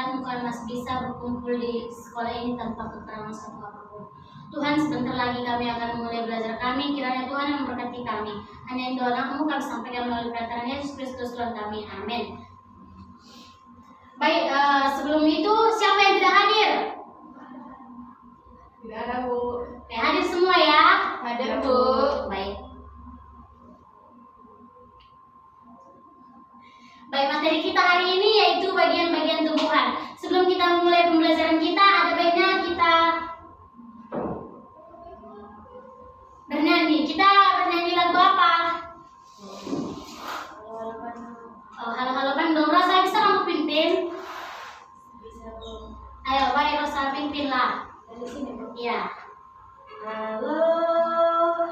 kamu masih bisa berkumpul di sekolah ini tanpa kekurangan satu apapun. Tuhan, sebentar lagi kami akan mulai belajar kami. Kiranya Tuhan yang memberkati kami. Hanya yang doa kamu kami sampaikan melalui perkataan Yesus Kristus Tuhan kami. Amin. Baik, sebelum itu siapa yang tidak hadir? Tidak ada, Bu. Hadir semua ya? Hadir, Bu. Baik. Baik, materi kita hari ini yaitu bagian-bagian tumbuhan. Sebelum kita memulai pembelajaran kita, ada baiknya kita bernyanyi. Kita bernyanyi lagu apa? Oh, halo-halo Bandung. Rosa bisa kamu pimpin? Bisa, Bu. Ayo, baik Rosa pimpin lah. Dari sini, Bu. Iya. Halo,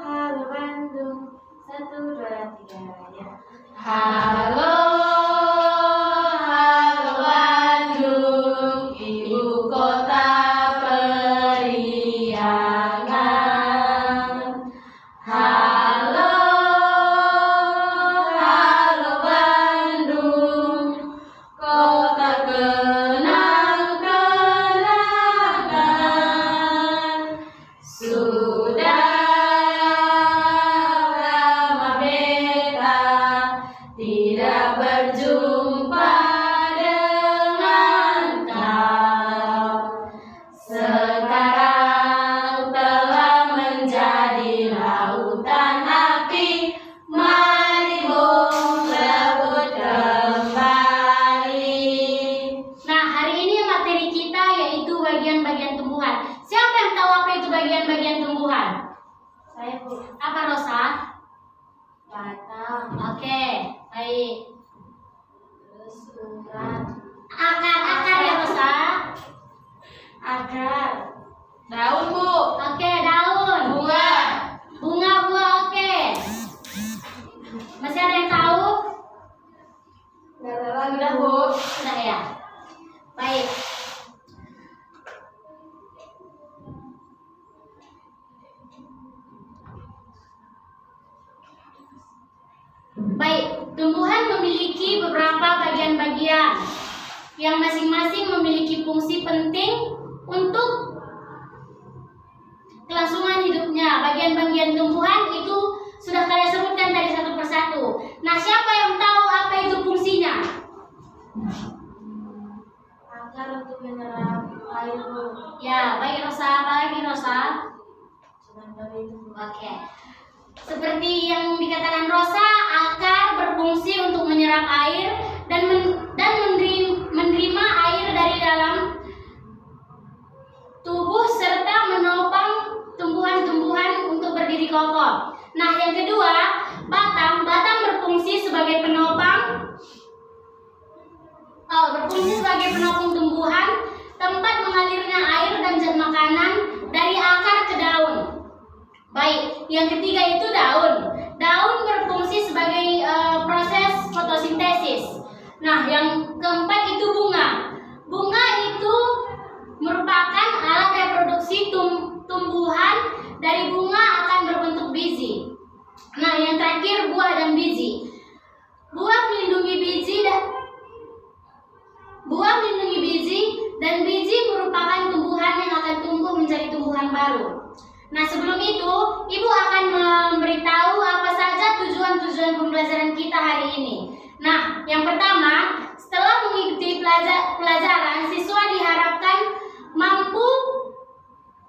halo Bandung. 1, 2, 3 ya. Halo, halo Bandung, ibu kota periangan. Halo, halo Bandung, kota kenang-kenangan. Sudah lama beta tidak berjumpa dengan kau. Sekarang telah menjadi lautan api. Mari berebut kembali. Nah, hari ini materi kita yaitu bagian-bagian tumbuhan. Siapa yang tahu apa itu bagian-bagian tumbuhan? Saya, Bu. Apa, Rosa? Batang, Oke, baik. terus urat, Akar ya, Rosa? akar, daun, Bu. Oke, daun. Bunga. Bunga, oke. Masih ada yang tahu? Nggak ada lagi dah, Bu. Sudah ya? Baik. Baik, tumbuhan memiliki beberapa bagian-bagian yang masing-masing memiliki fungsi penting untuk kelangsungan hidupnya. Bagian-bagian tumbuhan itu sudah kalian sebutkan tadi satu persatu. Nah, siapa yang tahu apa itu fungsinya? Akar untuk menyerap air, Bu. Ya, baik Rosa. Apa lagi Rosa? Cuman dari itu, Bu. Oke. Seperti yang dikatakan Rosa, akar berfungsi untuk menyerap air dan menerima air dari dalam tubuh serta menopang tumbuhan-tumbuhan untuk berdiri kokoh. Nah, yang kedua, batang berfungsi sebagai penopang tumbuhan, tempat mengalirnya air dan zat makanan dari akar ke daun. Baik, yang ketiga itu daun. Daun berfungsi sebagai proses fotosintesis. Nah, yang keempat itu bunga. Bunga itu merupakan alat reproduksi tumbuhan. Dari bunga akan berbentuk biji. Nah, yang terakhir buah dan biji. Buah melindungi biji dan biji merupakan tumbuhan yang akan tumbuh menjadi tumbuhan baru. Nah, sebelum itu, Ibu akan memberitahu apa saja tujuan-tujuan pembelajaran kita hari ini. Nah, yang pertama, setelah mengikuti pelajaran, siswa diharapkan mampu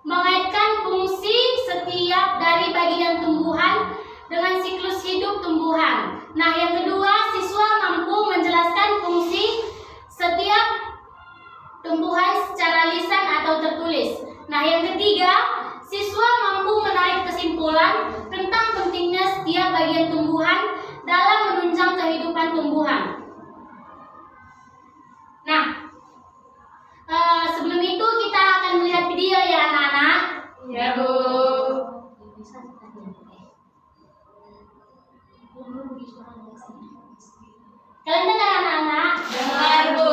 mengaitkan fungsi setiap dari bagian tumbuhan dengan siklus hidup tumbuhan. Nah, yang kedua, siswa mampu menjelaskan fungsi setiap tumbuhan secara lisan atau tertulis. Nah, yang ketiga, siswa mampu menarik kesimpulan tentang pentingnya setiap bagian tumbuhan dalam menunjang kehidupan tumbuhan. Nah, sebelum itu kita akan melihat video ya anak-anak. Ya, Bu. Kalian dengar anak-anak? Dengar, Bu.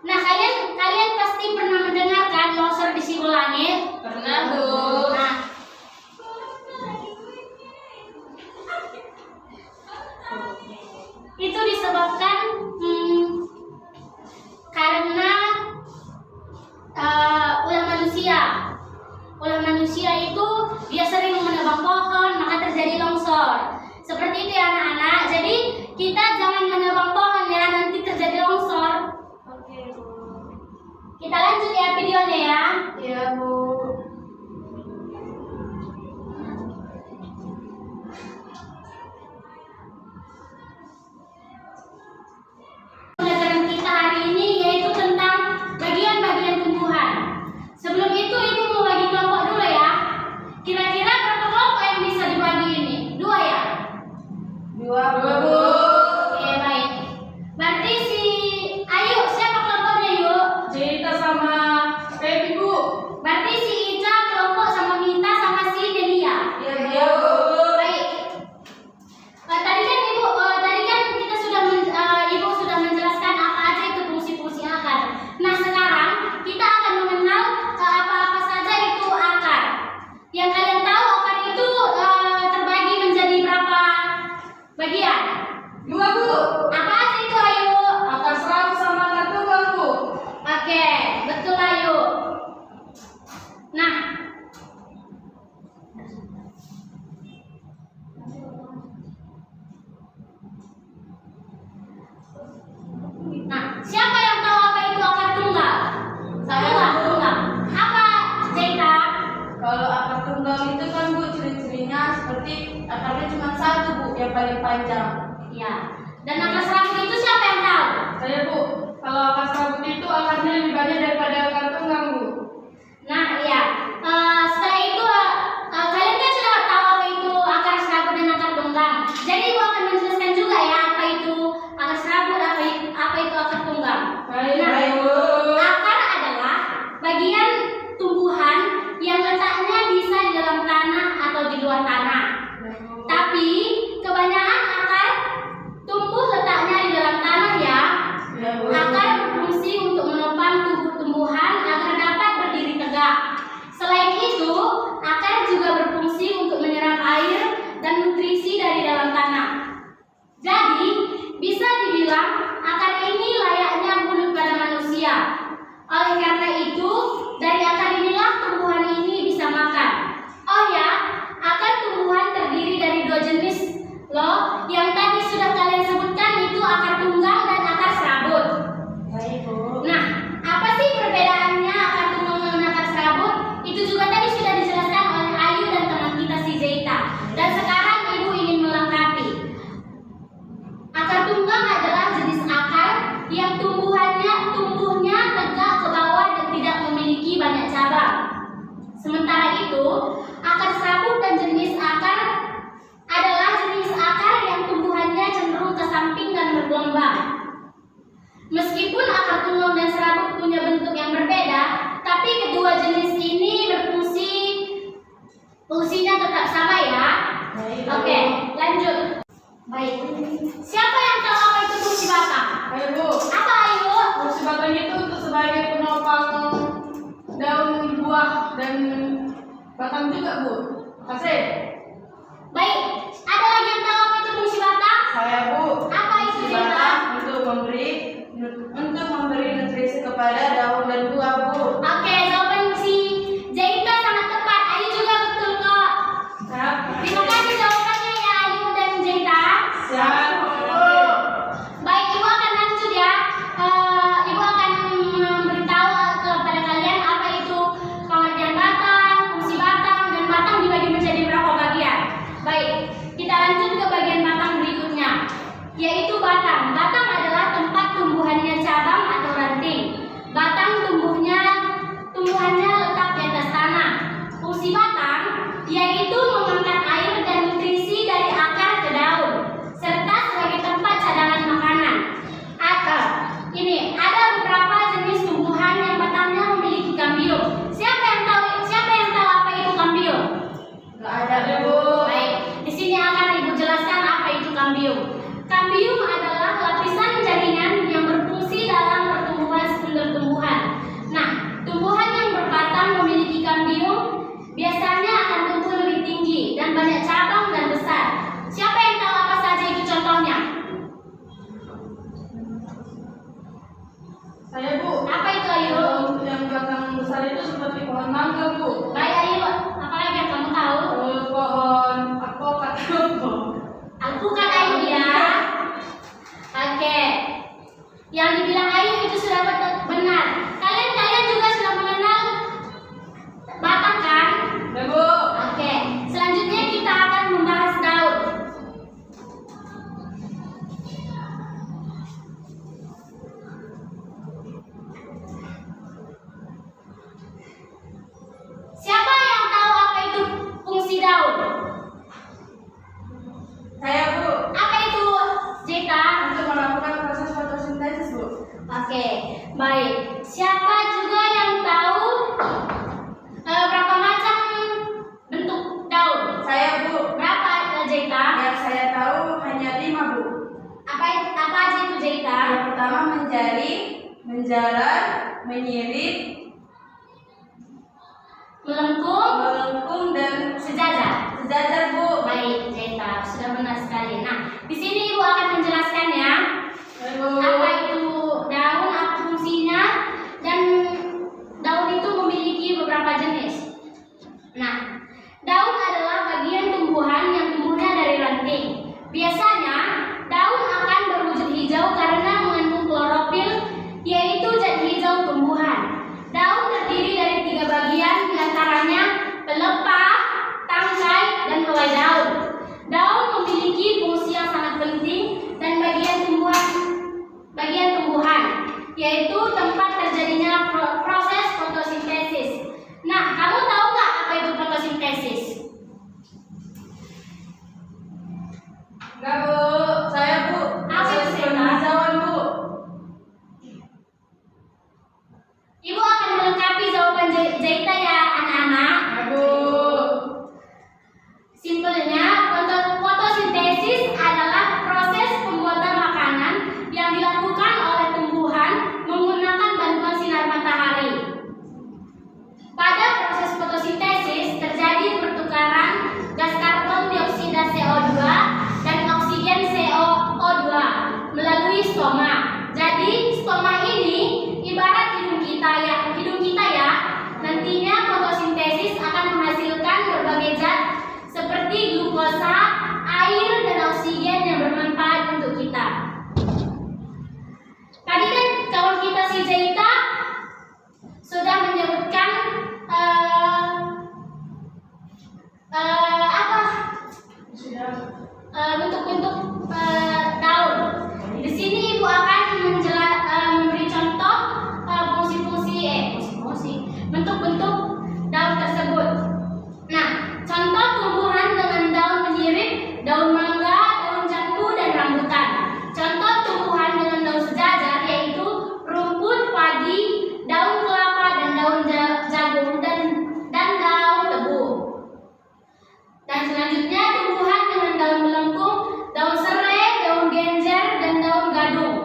Nah, kalian pasti pernah mendengarkan longsor di siku langit. Pernah, Bu. Nah, itu disebabkan karena ulah manusia. Ulah manusia itu dia sering menebang pohon, maka terjadi longsor. Seperti itu ya anak-anak. Jadi kita jangan menebang pohon ya, nanti terjadi longsor. Oke, Bu. Kita lanjut ya videonya ya. Iya, Bu. Pelajaran kita hari ini yaitu tentang bagian-bagian tumbuhan. Sebelum itu ibu mau bagi kelompok dulu ya. Kira-kira berapa kelompok yang bisa dibagi ini? 2 ya? 2, Bu. Oke, baik. Berarti ayo siapa kelompoknya yuk? Cerita sama Pepi, Bu. Berarti si Ica kelompok sama Mita sama si Delia. Iya, Bu. Baik. Tadi kan kita sudah ibu sudah menjelaskan apa aja itu fungsi-fungsi akar. Nah, sekarang kita akan mengenal apa-apa saja itu akar. Yang kalian tahu akar itu terbagi menjadi berapa bagian? 2, Bu. Apa aja itu ayo? Akar serabut sama akar tunggal, Bu. Oke, betul ayo. Nah, siapa yang tahu apa itu akar tunggal? Saya, Bu. Tunggal. Apa, Jaita? Kalau akar tunggal itu kan, Bu, ciri-cirinya seperti akarnya cuma 1, Bu, yang paling panjang. Ya. Dan akar serabut itu siapa yang tahu? Saya, Bu. Kalau akar serabut itu akarnya lebih banyak daripada akar tunggal, Bu. Nah, ya. Setelah itu kalian kan sudah tahu apa itu akar serabut dan akar tunggal. Jadi ibu akan menjelaskan juga ya apa itu akar serabut, apa itu akar tunggal. Baik, Nah, baik, Bu. akar adalah bagian tumbuhan yang letaknya bisa di dalam tanah atau di luar tanah. Tapi kebanyakan akar tumbuh letaknya di dalam tanah ya. Ya, Bu. Akar berfungsi untuk menopang tumbuhan agar dapat berdiri tegak. Selain itu, akar juga berfungsi untuk menyerap air dan nutrisi dari dalam tanah. Jadi, bisa dibilang akar ini layaknya bulut pada manusia. Oleh karena itu, dari akar inilah tumbuhan ini bisa makan. Oh ya, akar tumbuhan terdiri dari 2 jenis loh. Yang tadi sudah kalian sebutkan itu akar tunggal dan akar serabut. Baik, Bu. Nah, apa sih perbedaannya akar tunggal dengan akar serabut? Itu juga tadi sudah dijelaskan oleh Ayu dan teman kita si Zaita. Dan sekarang ibu ingin melengkapi. Akar tunggal adalah jenis akar yang tumbuhnya tegak ke bawah dan tidak memiliki banyak cabang. Sementara itu, akar serabut dan jenis akar adalah jenis akar yang tumbuhannya cenderung ke samping dan bergelombang. Meskipun akar tunggal dan serabut punya bentuk yang berbeda, tapi kedua jenis ini fungsinya tetap sama ya. Baik, Bu. Oke, lanjut. Baik. Siapa yang tahu apa itu fungsi batang? Baik, Bu. Apa ayo? Fungsi batang itu untuk sebagai penopang daun buah dan batang juga, Bu. Makasih. Baik. Ada lagi yang tahu apa itu fungsi batang? Saya, Bu. Apa itu Fungsi Zaita? batang untuk memberi nutrisi kepada daun dan buah, Bu. Oke, jawaban si Zaita sangat tepat. Ayu juga betul kok. Siap. Terima kasih jawabannya ya Ayu dan Zaita. Siap, Bu. Baik, ibu akan lanjut ya. Ibu akan memberitahu kepada kalian apa itu pengertian batang, fungsi batang, dan batang dibagi menjadi berapa bagian. Baik, kita lanjut ke bagian batang berikutnya, yaitu batang. Batang adalah tempat tumbuhannya cabang atau ranting. Batang tumbuhannya letak di atas tanah. Fungsi batang yaitu mengangkat air dan nutrisi dari akar ke daun, serta sebagai tempat cadangan makanan. Ada beberapa jenis tumbuhan yang batangnya memiliki kambium. Siapa yang tahu apa itu kambium? Nggak ada, Bu. Baik, di sini akan ibu jelaskan apa itu kambium. Kambium adalah lapisan jaringan yang berfungsi dalam pertumbuhan spondlomegaly. menjadi, menjalar, menyirip, melengkung dan sejajar. sejajar, Bu. Baik, Zeta, sudah benar sekali. Nah, di sini Ibu akan menjelaskan ya apa itu daun, apa fungsinya, dan daun itu memiliki beberapa jenis. Nah, daun adalah bagian tumbuhan yang tumbuhnya dari ranting. Biasanya daun akan berwujud hijau karena mengandung klorofil, yaitu zat hijau tumbuhan. Daun terdiri dari 3 bagian, diantaranya pelepah, tangkai, dan helai daun. Daun memiliki fungsi yang sangat penting dan bagian tumbuhan, yaitu tempat terjadinya proses fotosintesis. Nah, kamu tahu nggak apa itu fotosintesis? Enggak, Bu. Saya, Bu. Apa itu, Zeta? Penghijauan, Bu. Ibu akan melengkapi jawaban Zeta ya, anak-anak. Bu. Simpelnya, fotosintesis adalah proses pembuatan makanan yang dilakukan oleh tumbuhan menggunakan bantuan sinar matahari. Pada proses fotosintesis terjadi pertukaran gas karbon dioksida CO2 dan oksigen CO2 melalui stoma. Jadi stoma ini ibarat hidung kita ya. Nantinya fotosintesis akan menghasilkan berbagai zat seperti glukosa, air, dan oksigen yang bermanfaat untuk kita. Tadi kan kawan kita si Zeta sudah menyebutkan bentuk-bentuk daun. Di sini Ibu akan memberi contoh bentuk-bentuk daun tersebut. Nah, contoh tumbuhan dengan daun menyirip, daun mangga, daun jambu, dan rambutan. Contoh tumbuhan dengan daun sejajar yaitu rumput, padi, daun kelapa, dan daun jagung, dan daun tebu. Dan selanjutnya tumbuhan dengan daun melengkung, daun serai, daun genjer, dan daun gadung.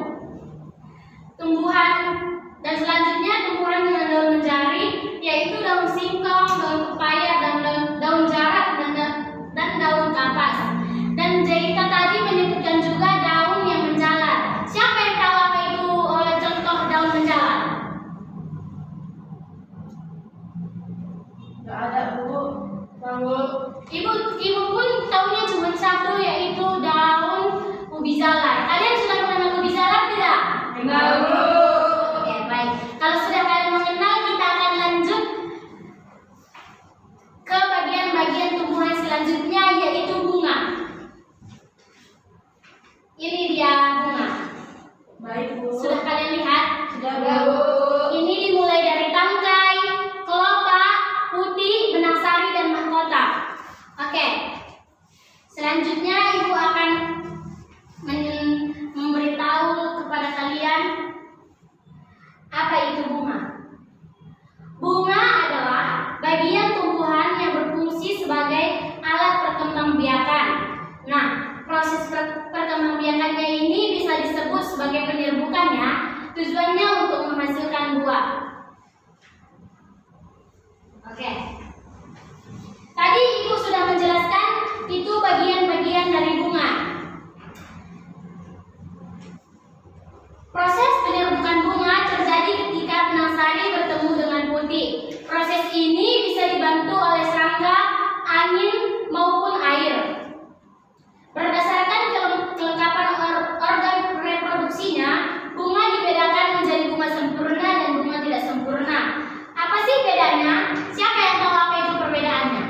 Dan selanjutnya tumbuhan dengan daun menjari yaitu daun singkong, daun pepaya, dan daun jarak, dan daun kapas. Dan Zeta tadi menyebutkan juga daun yang menjalar. Siapa yang tahu apa itu contoh daun menjalar? Enggak ada, Bu. Tahu. Ibu pun tahunya cuma satu, yaitu daun ubi jalar. Kalian sudah mengenal ubi jalar tidak? Enggak, Bu. Oke, baik. Kalau sudah kalian mengenal, kita akan lanjut ke bagian-bagian tumbuhan selanjutnya, yaitu bunga. Ini dia bunga. Baik, Bu. Sudah kalian lihat? Sudah, Bu. Ini dimulai dari tangkai, kelopak, putih, benang sari, dan mahkota. Oke. Selanjutnya Ibu akan memberitahu kepada kalian apa itu bunga. Bunga adalah bagian tumbuhan yang berfungsi sebagai alat perkembangbiakan. Nah, proses perkembangbiakannya ini bisa disebut sebagai penyerbukannya. Tujuannya untuk menghasilkan buah. Oke. Tadi Ibu sudah menjelaskan itu bagian-bagian dari bunga. Proses penyerbukan bunga terjadi ketika benang sari bertemu dengan putih. Proses ini bisa dibantu oleh serangga, angin, maupun air. Berdasarkan kelengkapan organ reproduksinya, bunga dibedakan menjadi bunga sempurna dan bunga tidak sempurna. Apa sih bedanya? Siapa yang tahu apa itu perbedaannya?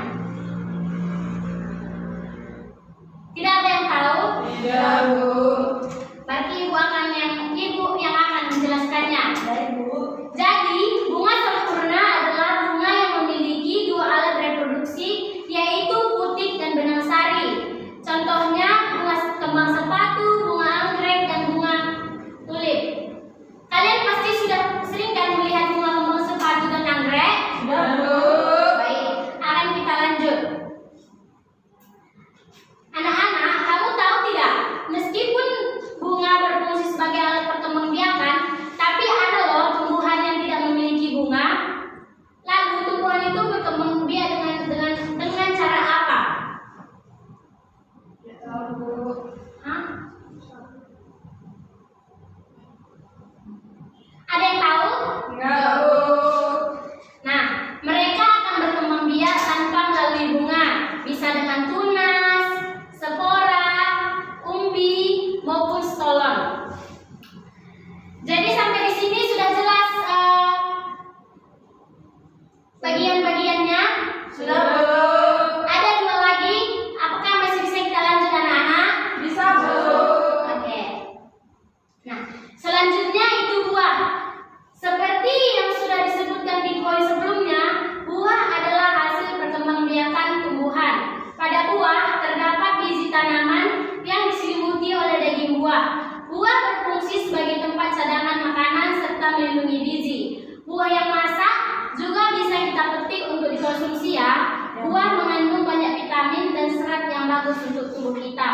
bagus untuk tubuh kita.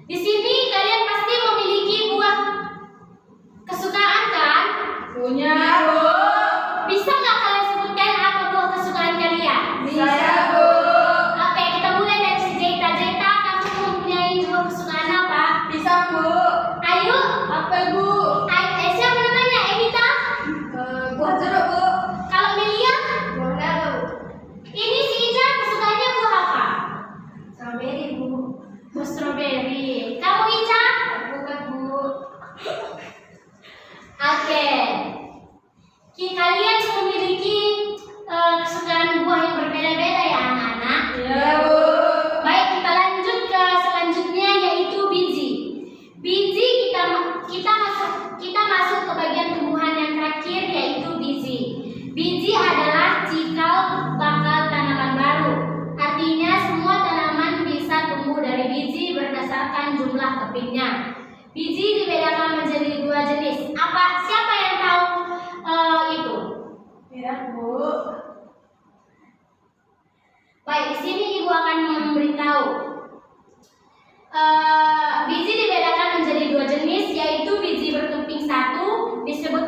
Di sini kalian pasti memiliki buah kesukaan kan? Punya, Bu. Bisa nggak kalian sebutkan apa buah kesukaan kalian? Bisa, Bu. Oke, kita mulai dari si Jaita. Jaita, kamu mempunyai buah kesukaan apa? Pisang, Bu. Ayo. Apel, Bu. Siapa namanya? Evita? Buah jeruk, Bu. Kalau Melia? Buah melon. Ini si Ica kesukaannya buah apa? Strawberry, Bu. Buah strawberry. Kamu Ica? Bukan, Bu. Oke. Kalian memiliki kesukaan buah yang berbeda-beda ya anak-anak. Iya, Bu. Baik, kita lanjut ke selanjutnya yaitu biji. Biji kita masuk ke bagian tumbuhan yang terakhir yaitu biji. Biji adalah cikal bakal tanaman baru. Artinya semua tanaman bisa tumbuh dari biji berdasarkan jumlah kepingnya. Biji dibedakan menjadi dua jenis. Siapa yang tahu itu? Tidak, Bu. Baik, di sini ibu akan memberitahu. Biji dibedakan menjadi dua jenis, yaitu biji berkeping satu disebut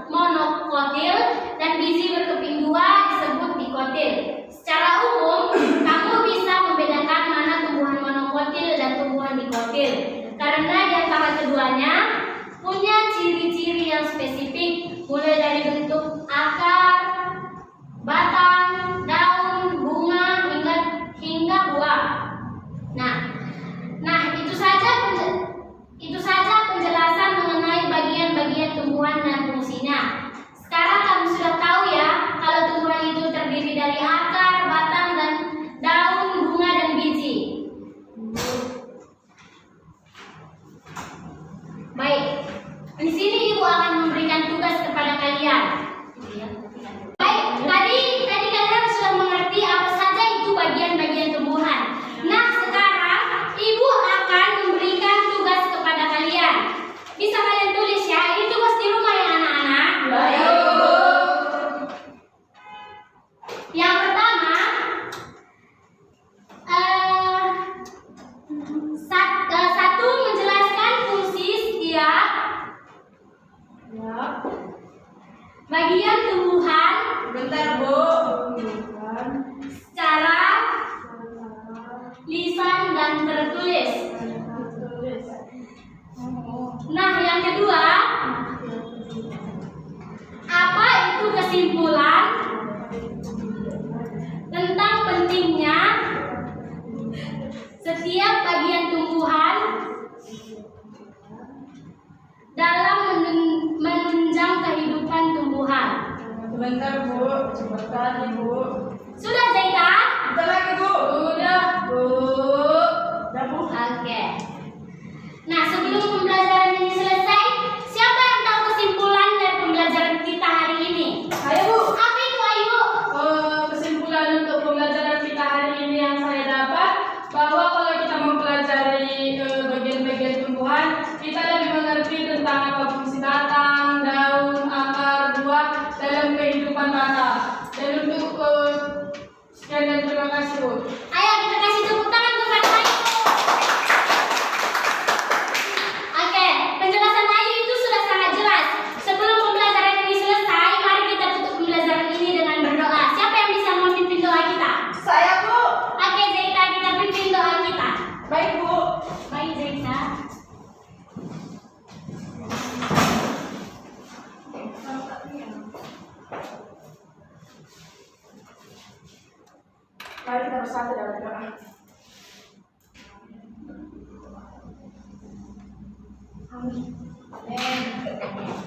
monokotil dan biji berkeping dua disebut dikotil. Secara umum, kamu bisa membedakan mana tumbuhan monokotil dan tumbuhan dikotil karena di antara keduanya punya ciri-ciri yang spesifik, mulai dari bentuk akar, batang, daun, bunga, hingga buah. Nah, itu saja penjelasan mengenai bagian-bagian tumbuhan dan fungsinya. Sekarang kamu sudah tahu ya, kalau tumbuhan itu terdiri dari akar, batang, dan daun, bunga, dan biji. Baik, di sini ibu akan memberikan tugas kepada kalian. Baik, tadi kalian sudah mengerti apa saja itu bagian-bagian tumbuhan. Nah, sekarang ibu akan memberikan tugas kepada kalian. Bisa kalian tulis ya, ini tugas di rumah ya anak-anak. Baik, Bu. Yang pertama, satu menjelaskan fungsi setiap Ya. bagian tumbuhan Bentar, Bu. secara lisan dan tertulis. Nah, yang kedua, apa itu kesimpulan tentang pentingnya setiap bagian tumbuhan dalam menunjang kehidupan tumbuhan? Sebentar, Bu. Cepat kali, Bu. Sudah, Zaita? Bentar lagi, Bu. Udah, Bu. Udah, Bu. Oke. Nah, sebelum pembelajaran ini selesai, siapa yang tahu kesimpulan dari pembelajaran kita hari ini? Ayo, Bu. Apa itu, ayo? Kesimpulan untuk pembelajaran kita hari ini yang saya dapat bahwa kalau kita mempelajari bagian-bagian tumbuhan, kita lebih mengerti tentang apa fungsi batang, daun, akar, buah dalam kehidupan kita. Dan untuk sekian dan terima kasih, Bu. Ayo kita kasih tepuk tangan untuk Ayu. Oke, penjelasan Ayu itu sudah sangat jelas. Sebelum pembelajaran ini selesai, mari kita tutup pembelajaran ini dengan berdoa. Siapa yang bisa memimpin doa kita? Saya, Bu. Oke, Zaita, kita pimpin doa kita. Baik, Bu. Baik, Zaita. Mari kita bersatu dalam doa. Amin. Amin.